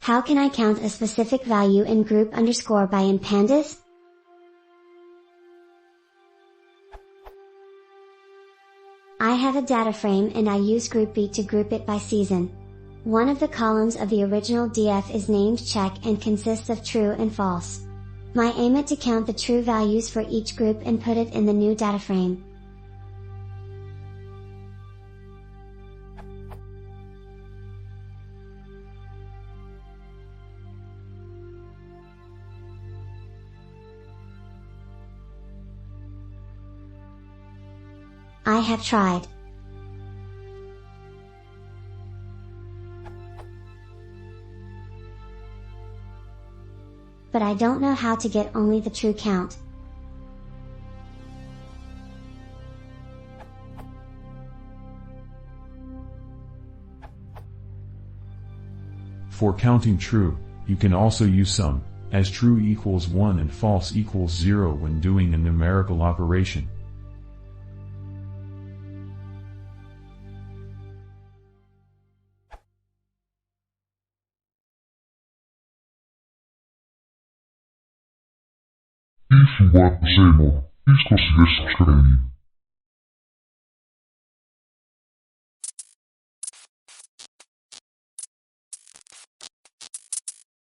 How can I count a specific value in group underscore by in pandas? I have a data frame and I use GroupB to group it by season. One of the columns of the original DF is named check and consists of true and false. My aim is to count the true values for each group and put it in the new data frame. I have tried. But I don't know how to get only the true count. For counting true, you can also use sum, as true equals 1 and false equals 0 when doing a numerical operation. Isso vai ser bom. Isto conseguir subscrever.